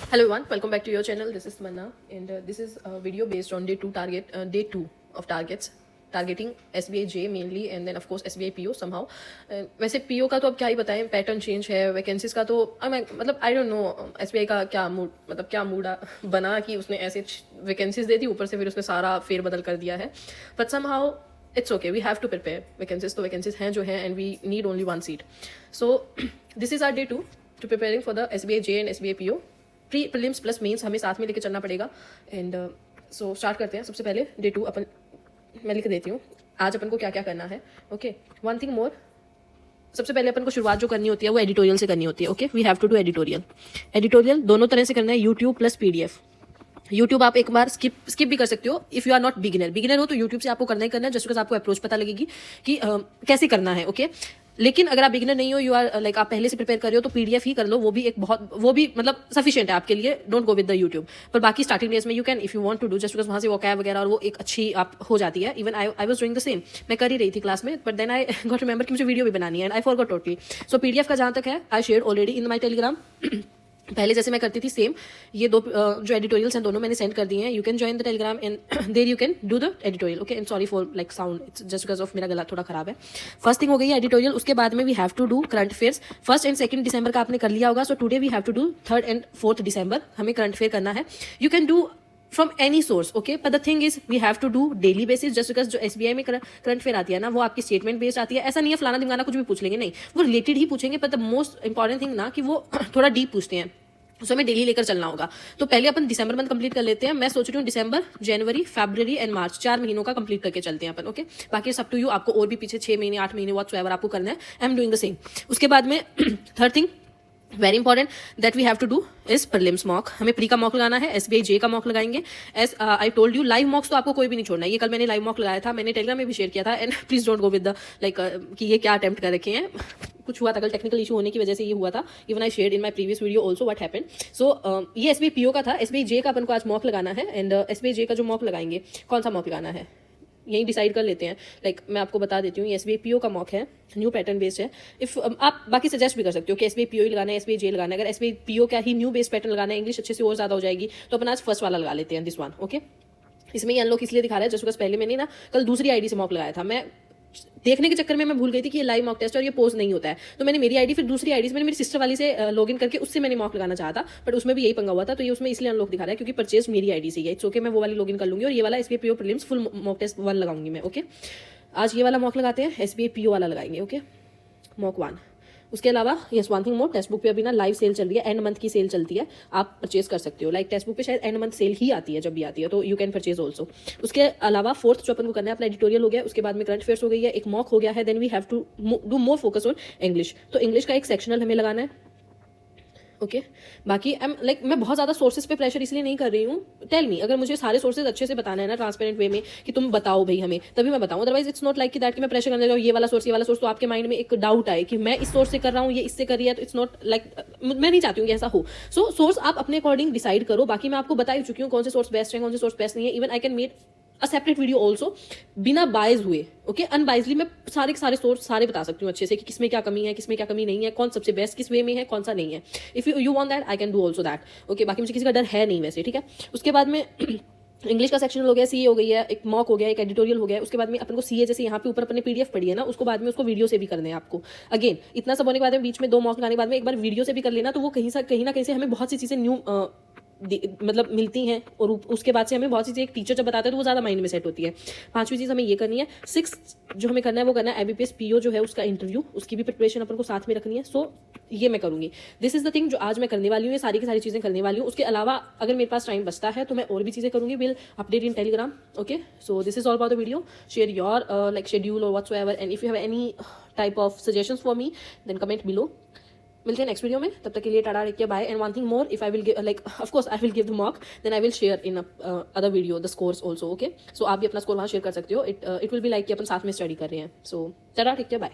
Hello everyone, welcome back to your channel. This is Manna and this is a video based on day 2 of targeting SBI J mainly and then of course SBI PO somehow. वैसे PO का तो अब क्या ही बताएं, pattern change है, vacancies का तो मतलब आई डोंट नो SBI का क्या मूड बना कि उसने ऐसे वैकेंसीज दे दी, ऊपर से फिर उसने सारा फेरबदल कर दिया है. But somehow it's okay, we have to prepare. Vacancies हैं जो हैं and we need only one seat. So this is our day 2 to preparing for the SBI J and SBI PO. Pre prelims plus mains हमें साथ में लेके चलना पड़ेगा. And so start करते हैं. सबसे पहले डे 2 अपन मैं लिख देती हूँ आज अपन को क्या क्या करना है. ओके, वन थिंग मोर, सबसे पहले अपन को शुरुआत जो करनी होती है वो एडिटोरियल से करनी होती है. Okay, we have to do editorial दोनों तरह से करना है, यूट्यूब प्लस पीडीएफ. यूट्यूब आप एक बार स्किप भी कर सकते हो if you are not beginner हो, तो यूट्यूब से आपको करना ही करना है, जस्ट बिकॉज आपको अप्रोच पता लगेगी कि कैसे करना है. ओके, लेकिन अगर आप बिगिनर नहीं हो, यू आर लाइक आप पहले से प्रिपेयर कर रहे हो, तो पीडीएफ ही कर लो. वो भी मतलब सफिशिएंट है आपके लिए. Don't go with the YouTube. पर बाकी स्टार्टिंग डेज में you can if you want to do, just because वहाँ से वोकैब वगैरह और वो एक अच्छी आप हो जाती है. Even I was doing the same, मैं कर ही रही थी क्लास में, but then I got remember कि मुझे वीडियो भी बनानी है and I forgot totally. So PDF का जहाँ तक है I shared already in my Telegram. पहले जैसे मैं करती थी सेम, ये दो जो एडिटोरियल्स हैं दोनों मैंने सेंड कर दिए हैं. You can join the Telegram and there you can do the editorial. Okay, and sorry for like sound, it's just because of मेरा गला थोड़ा खराब है. फर्स्ट थिंग हो गई है एडिटोरियल. उसके बाद में we have to do current affairs. 1 and 2 दिसंबर का आपने कर लिया होगा, so today we have to do 3 and 4 December. हमें करंट अफेयर करना है. You can do from any source. Okay, but the thing is we have to do daily basis, just because जो एसबीआई में करंट अफेयर आती है ना, वो आपकी स्टेटमेंट बेस्ड आती है. ऐसा नहीं है फलाना दिमाना कुछ भी पूछ लेंगे, नहीं, वो रिलेटेड ही पूछेंगे. But the most important thing ना कि वो थोड़ा डीप पूछते हैं, उसमें हमें डेली लेकर चलना होगा. तो पहले अपन दिसंबर मंथ कंप्लीट कर लेते हैं. मैं सोच रही हूँ दिसंबर, जनवरी, फरवरी एंड मार्च 4 महीनों का कंप्लीट करके चलते हैं अपन. ओके, बाकी सब टू यू, आपको और भी पीछे 6 महीने 8 महीने व्हाटसोएवर आपको करना है. I am doing the same. उसके बाद में third thing very important that we have to do is prelims mock. हमें प्री का मॉक लगाना है, एसबीआई जे का मॉक लगाएंगे. As I told you, live mocks तो आपको कोई भी नहीं छोड़ना है. ये कल मैंने लाइव मॉक लगाया था, मैंने टेलीग्राम में भी शेयर किया था. And please don't go with the like कि ये क्या अटेम्प्ट कर रखे हैं, कुछ हुआ था कल, टेक्निकल इशू होने की वजह से ये हुआ था. Even I shared in my previous video also what happened. So ये एसबीआई पीओ का था. एसबीआई जे का अपन को आज मॉक लगाना है. एंड एसबीआई जे का जो मॉक लगाएंगे, कौन सा मॉक लगाना है यही डिसाइड कर लेते हैं. लाइक मैं आपको बता देती हूँ, ये एसबीआई पीओ का मॉक है, न्यू पैटर्न बेस्ड है. इफ आप बाकी सजेस्ट भी कर सकते हो कि एसबीआई पीओ ही लगाना है, एसबीआई जे लगाना है. अगर एसबीआई पीओ का ही न्यू बेस्ड पैटर्न लगाना है, इंग्लिश अच्छे से और ज्यादा हो जाएगी, तो अपन आज फर्स्ट वाला लगा लेते हैं, दिस वन. ओके, इसमें ये अनलॉक इसलिए दिखा रहा है जस्ट बिकॉज पहले मैंने ना कल दूसरी आईडी से मॉक लगाया था. मैं देखने के चक्कर में मैं भूल गई थी कि ये लाइव मॉक टेस्ट और ये पोस्ट नहीं होता है. तो मैंने मेरी आईडी फिर दूसरी आईडी से मैंने मेरी सिस्टर वाली से लॉगिन करके उससे मैंने मॉक लगाना चाहा था, बट उसमें भी यही पंगा हुआ था. तो ये उसमें इसलिए अनलॉक दिखा रहा है क्योंकि परचेज मेरी आईडी से है. इट्स ओके, मैं वो वाली लॉगिन कर लूंगी और ये वाला SBI PO prelims full mock test 1 लगाऊंगी मैं. ओके, आज ये वाला मॉक लगाते हैं, एसबीआई पीओ वाला लगाएंगे. Okay, mock 1. उसके अलावा यस वन थिंग मोर, टेक्स्ट बुक पे अभी ना लाइव सेल चल रही है, एंड मंथ की सेल चलती है, आप परचेज कर सकते हो. लाइक टेक्स्ट बुक पे शायद एंड मंथ सेल ही आती है, जब भी आती है, तो यू कैन परचेज ऑल्सो. उसके अलावा फोर्थ जो अपन को करना है, अपना एडिटोरियल हो गया, उसके बाद में करंट अफेयर्स हो गई है, एक मॉक हो गया है. Then we have to do more focus on English. तो इंग्लिश का एक सेक्शनल हमें लगाना है. ओके, बाकी मैं बहुत ज़्यादा सोर्सेज पे प्रेशर इसलिए नहीं कर रही हूँ. टेल मी, अगर मुझे सारे सोर्सेज अच्छे से बताना है ना ट्रांसपेरेंट वे में कि तुम बताओ भाई हमें, तभी मैं बताऊँ. अदरवाइज इट्स नॉट लाइक कि दैट कि मैं प्रेशर करने जाऊँ ये वाला सोर्स, तो आपके माइंड में एक डाउट आए कि मैं इस सोर्स से कर रहा हूँ, ये इससे कर रही है, तो इट्स नॉट लाइक, मैं नहीं चाहती हूँ कि ऐसा हो. सो सोर्स आप अपने अकॉर्डिंग डिसाइड करो. बाकी मैं आपको बता ही चुकी हूँ कौन से सोर्स बेस्ट है, कौन से सोर्स बेस्ट नहीं है. Even I can made a separate video also, बिना बायस हुए. ओके, अनबाइजली मैं सारे के सारे सोर्स सारे बता सकती हूँ अच्छे से कि किसमें क्या कमी है, किसमें क्या कमी नहीं है, कौन सबसे बेस्ट किस वे में है, कौन सा नहीं है. If you want that I can do also that. Okay, बाकी मुझे किसी का डर है नहीं वैसे, ठीक है. उसके बाद में इंग्लिश का सेक्शन हो गया, सीए हो गई है, एक मॉक हो गया, एक एडिटोरियल हो गया. उसके बाद में अपन को सीए जैसे यहाँ पे ऊपर अपने पीडीएफ पड़ी है ना, उसको बाद में उसको वीडियो से भी करने हैं आपको. अगेन इतना सब होने के बाद में बीच में 2 मॉक लगाने के बाद में एक बार वीडियो से भी कर लेना, तो वो कहीं ना कहीं से हमें बहुत सी चीज़ें न्यू मतलब मिलती हैं. और उसके बाद से हमें बहुत सी चीज़ें एक टीचर जब बताते हैं तो वो ज़्यादा माइंड में सेट होती है. 5वीं चीज़ हमें ये करनी है. 6 जो हमें करना है वो करना है एबीपीएस पीओ जो है उसका इंटरव्यू, उसकी भी प्रिपरेशन अपन को साथ में रखनी है. सो ये मैं करूंगी. दिस इज द थिंग जो आज मैं करने वाली हूँ, ये सारी की सारी चीज़ें करने वाली हूँ. उसके अलावा अगर मेरे पास टाइम बचता है तो मैं और भी चीज़ें करूंगी. Will update in Telegram. Okay, so this is all about the video. Share your like schedule और whatsoever, and if you have any type of suggestions for me then comment below. मिलते हैं नेक्स्ट वीडियो में, तब तक के लिए tata, take care, bye. And one thing more, if I will give like of course I will give the mock, then I will share in other video the scores also. Okay, so आप भी अपना score वहाँ share कर सकते हो. It will be like कि अपन साथ में स्टडी कर रहे हैं. सो टाटा, टेक केयर, बाय.